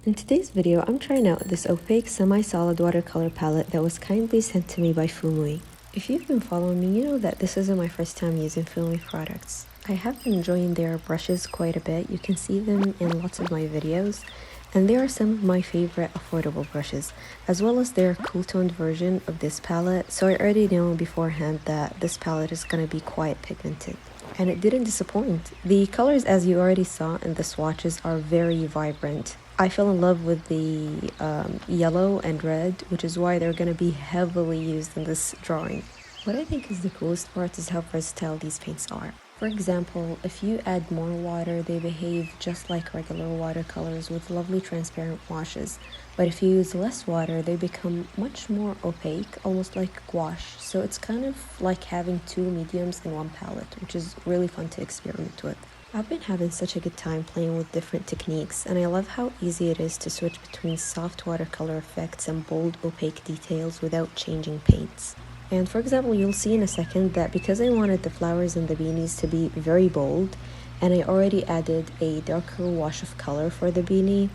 In today's video, I'm trying out this opaque semi-solid watercolor palette that was kindly sent to me by Fuumuui. If you've been following me, you know that this isn't my first time using Fuumuui products. I have been enjoying their brushes quite a bit. You can see them in lots of my videos, and they are some of my favorite affordable brushes, as well as their cool-toned version of this palette, so I already know beforehand that this palette is going to be quite pigmented. And it didn't disappoint. The colors, as you already saw in the swatches, are very vibrant. I fell in love with the yellow and red, which is why they're going to be heavily used in this drawing. What I think is the coolest part is how versatile these paints are. For example, if you add more water, they behave just like regular watercolors with lovely transparent washes. But if you use less water, they become much more opaque, almost like gouache. So it's kind of like having two mediums in one palette, which is really fun to experiment with. I've been having such a good time playing with different techniques, and I love how easy it is to switch between soft watercolor effects and bold opaque details without changing paints. And for example, you'll see in a second that because I wanted the flowers and the beanies to be very bold, and I already added a darker wash of color for the beanie,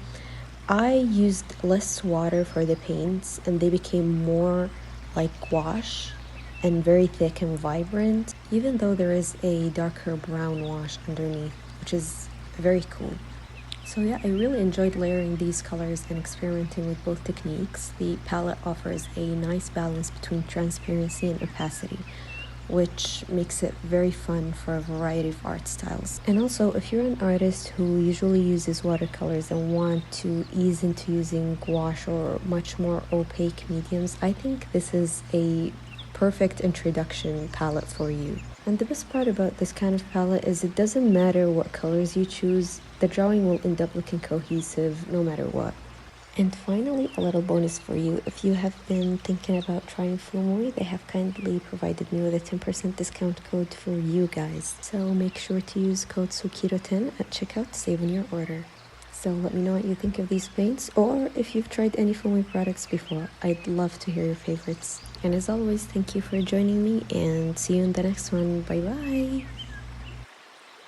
I used less water for the paints and they became more like gouache and very thick and vibrant, even though there is a darker brown wash underneath, which is very cool. So yeah, I really enjoyed layering these colors and experimenting with both techniques. The palette offers a nice balance between transparency and opacity, which makes it very fun for a variety of art styles. And also, if you're an artist who usually uses watercolors and want to ease into using gouache or much more opaque mediums, I think this is a perfect introduction palette for you. And the best part about this kind of palette is it doesn't matter what colors you choose, the drawing will end up looking cohesive no matter what. And finally, a little bonus for you. If you have been thinking about trying Fuumuui, they have kindly provided me with a 10% discount code for you guys. So make sure to use code SUKIIRO10 at checkout to save on your order. So let me know what you think of these paints, or if you've tried any Fuumuui products before. I'd love to hear your favorites. And as always, thank you for joining me, and see you in the next one. Bye bye!